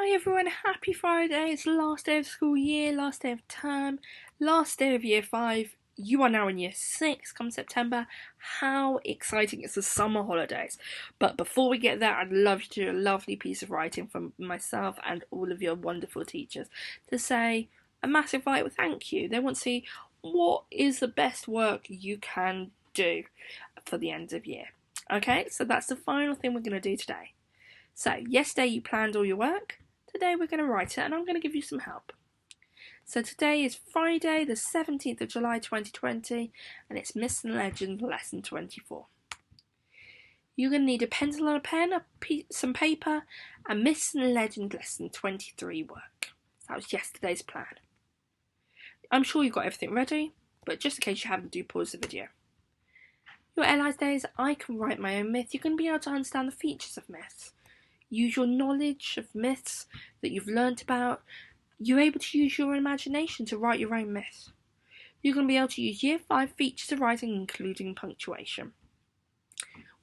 Hi everyone, happy Friday. It's the last day of school year, last day of term, last day of year 5. You are now in year 6 come September. How exciting it's the summer holidays. But before we get there, I'd love to do a lovely piece of writing from myself and all of your wonderful teachers to say a massive thank you. They want to see what is the best work you can do for the end of year. Okay, so that's the final thing we're going to do today. So, yesterday you planned all your work, today we're going to write it and I'm going to give you some help. So today is Friday the 17th of July 2020 and it's Myths and Legends lesson 24. You're going to need a pencil and a pen, some paper and Myths and Legends lesson 23 work. That was yesterday's plan. I'm sure you've got everything ready, but just in case you haven't, do pause the video. Your Allies days, I can write my own myth. You're going to be able to understand the features of myths. Use your knowledge of myths that you've learnt about. You're able to use your imagination to write your own myth. You're going to be able to use year 5 features of writing, including punctuation.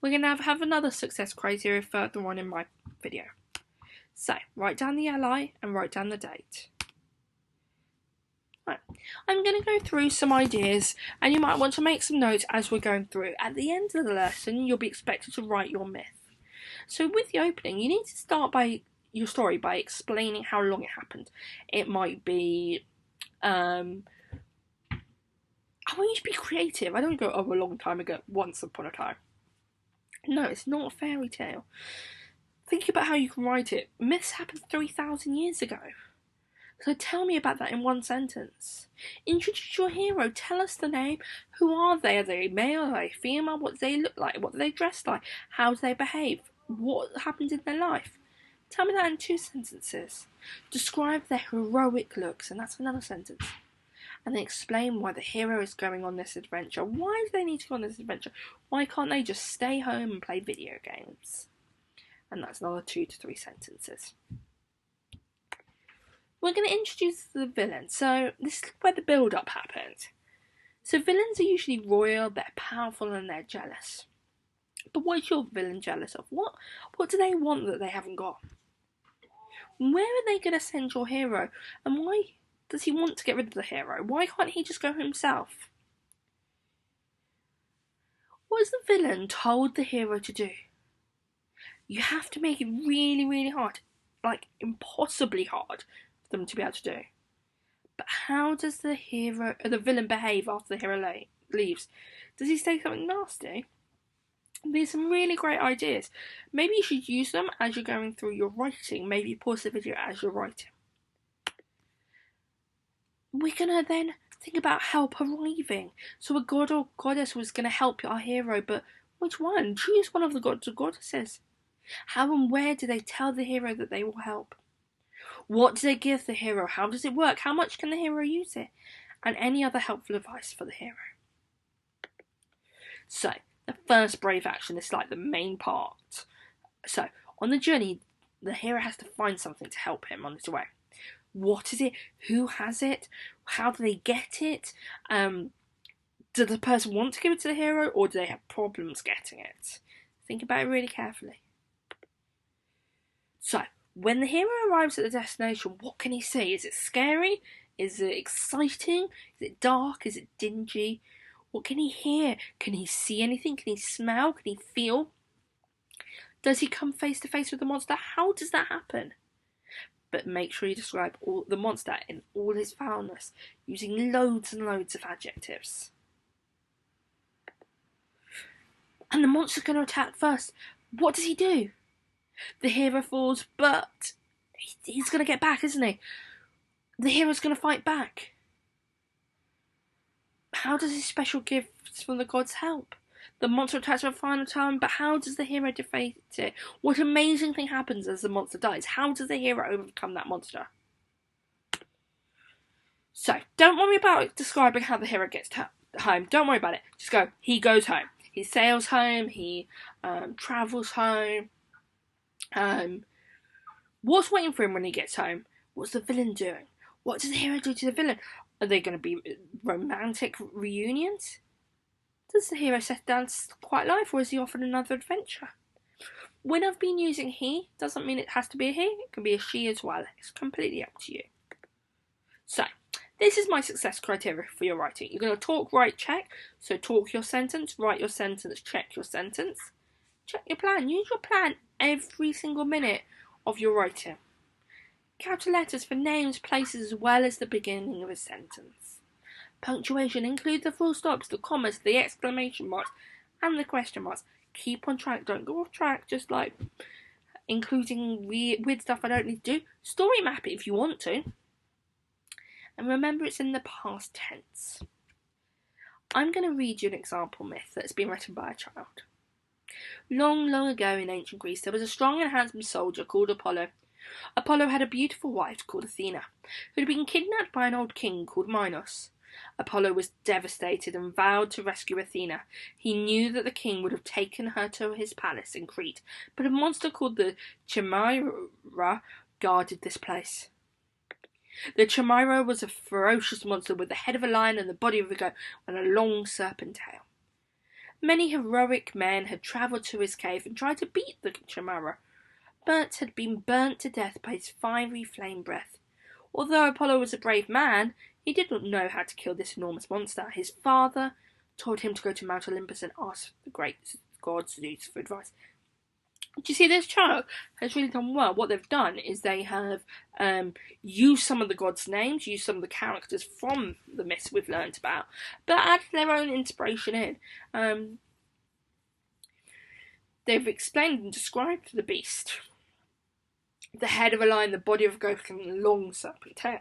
We're going to have another success criteria further on in my video. So, write down the ally and write down the date. Right. I'm going to go through some ideas and you might want to make some notes as we're going through. At the end of the lesson, you'll be expected to write your myth. So with the opening, you need to start by your story by explaining how long it happened. It might be, I want you to be creative. I don't go, a long time ago, once upon a time. No, it's not a fairy tale. Think about how you can write it. Myths happened 3,000 years ago. So tell me about that in one sentence. Introduce your hero. Tell us the name. Who are they? Are they male? Are they female? What do they look like? What do they dress like? How do they behave? What happened in their life? Tell me that in 2 sentences. Describe their heroic looks, and that's another sentence. And then explain why the hero is going on this adventure. Why do they need to go on this adventure? Why can't they just stay home and play video games? And that's another 2 to 3 sentences. We're going to introduce the villain. So this is where the build-up happens. So villains are usually royal, they're powerful, and they're jealous. But what is your villain jealous of? What do they want that they haven't got? Where are they going to send your hero? And why does he want to get rid of the hero? Why can't he just go himself? What has the villain told the hero to do? You have to make it really, really hard. Like, impossibly hard for them to be able to do. But how does the villain behave after the hero leaves? Does he say something nasty? There's some really great ideas. Maybe you should use them as you're going through your writing. Maybe pause the video as you're writing. We're going to then think about help arriving. So a god or goddess was going to help our hero, but which one? Choose one of the gods or goddesses. How and where do they tell the hero that they will help? What do they give the hero? How does it work? How much can the hero use it? And any other helpful advice for the hero. So, the first brave action is like the main part. So, on the journey, the hero has to find something to help him on his way. What is it? Who has it? How do they get it? Does the person want to give it to the hero, or do they have problems getting it? Think about it really carefully. So, when the hero arrives at the destination, what can he see? Is it scary? Is it exciting? Is it dark? Is it dingy? What can he hear? Can he see anything? Can he smell? Can he feel? Does he come face to face with the monster? How does that happen? But make sure you describe the monster in all his foulness, using loads and loads of adjectives. And the monster's going to attack first. What does he do? The hero falls, but he's going to get back, isn't he? The hero's going to fight back. How does his special gifts from the gods help? The monster attacks for a final time, but how does the hero defeat it? What amazing thing happens as the monster dies? How does the hero overcome that monster? So, don't worry about describing how the hero gets home. Don't worry about it. Just go, he goes home. He sails home. He travels home. What's waiting for him when he gets home? What's the villain doing? What does the hero do to the villain? Are they going to be romantic reunions? Does the hero settle down to quiet life, or is he off on another adventure? When I've been using he, doesn't mean it has to be a he. It can be a she as well. It's completely up to you. So, this is my success criteria for your writing. You're going to talk, write, check. So talk your sentence, write your sentence, check your sentence. Check your plan. Use your plan every single minute of your writing. Capital letters for names, places, as well as the beginning of a sentence. Punctuation. Include the full stops, the commas, the exclamation marks, and the question marks. Keep on track. Don't go off track. Just like including weird stuff I don't need to do. Story map it if you want to. And remember, it's in the past tense. I'm going to read you an example myth that's been written by a child. Long, long ago in ancient Greece, there was a strong and handsome soldier called Apollo. Apollo had a beautiful wife called Athena, who had been kidnapped by an old king called Minos. Apollo was devastated and vowed to rescue Athena. He knew that the king would have taken her to his palace in Crete, but a monster called the Chimera guarded this place. The Chimera was a ferocious monster with the head of a lion and the body of a goat and a long serpent tail. Many heroic men had travelled to his cave and tried to beat the Chimera, but had been burnt to death by his fiery flame breath. Although Apollo was a brave man, he did not know how to kill this enormous monster. His father told him to go to Mount Olympus and ask the great god Zeus for advice. Do you see, this child has really done well. What they've done is they have used some of the gods' names, used some of the characters from the myths we've learnt about, but added their own inspiration in. They've explained and described the beast. The head of a lion, the body of a goat, and a long serpent tail.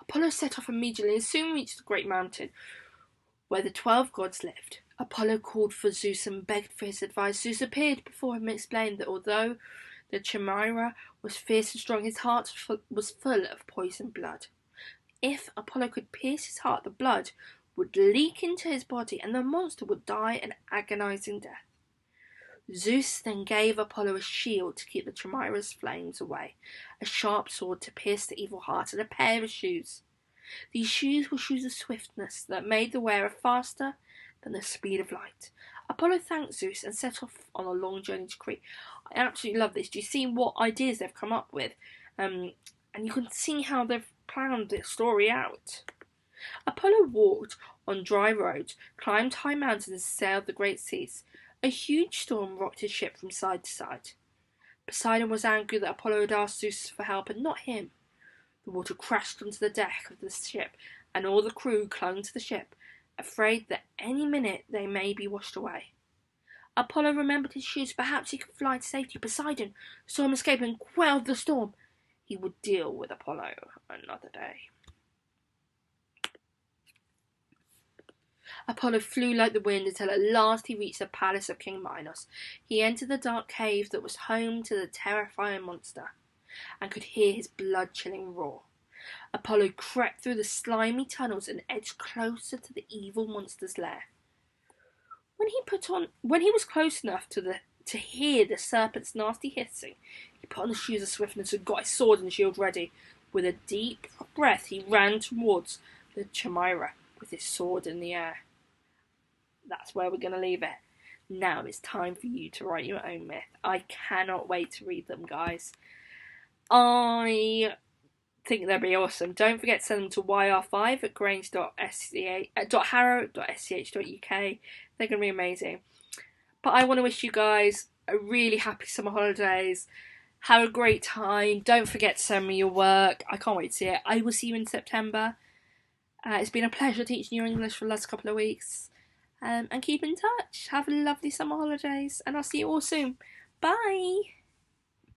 Apollo set off immediately and soon reached the great mountain where the 12 gods lived. Apollo called for Zeus and begged for his advice. Zeus appeared before him and explained that although the Chimera was fierce and strong, his heart was full of poisoned blood. If Apollo could pierce his heart, the blood would leak into his body and the monster would die an agonizing death. Zeus then gave Apollo a shield to keep the Chimera's flames away, a sharp sword to pierce the evil heart, and a pair of shoes. These shoes were shoes of swiftness that made the wearer faster than the speed of light. Apollo thanked Zeus and set off on a long journey to Crete. I absolutely love this. Do you see what ideas they've come up with? And you can see how they've planned this story out. Apollo walked on dry roads, climbed high mountains, and sailed the great seas. A huge storm rocked his ship from side to side. Poseidon was angry that Apollo had asked Zeus for help and not him. The water crashed onto the deck of the ship, and all the crew clung to the ship, afraid that any minute they may be washed away. Apollo remembered his shoes. Perhaps he could fly to safety. Poseidon saw him escape and quelled the storm. He would deal with Apollo another day. Apollo flew like the wind until at last he reached the palace of King Minos. He entered the dark cave that was home to the terrifying monster, and could hear his blood-chilling roar. Apollo crept through the slimy tunnels and edged closer to the evil monster's lair. When he was close enough to hear the serpent's nasty hissing, he put on the shoes of swiftness and got his sword and shield ready. With a deep breath, he ran towards the Chimera with his sword in the air. That's where we're going to leave it. Now it's time for you to write your own myth. I cannot wait to read them, guys. I think they'll be awesome. Don't forget to send them to yr5@grange.harrow.sch.uk. They're going to be amazing. But I want to wish you guys a really happy summer holidays. Have a great time. Don't forget to send me your work. I can't wait to see it. I will see you in September. It's been a pleasure teaching you English for the last couple of weeks. And keep in touch. Have a lovely summer holidays. And I'll see you all soon. Bye.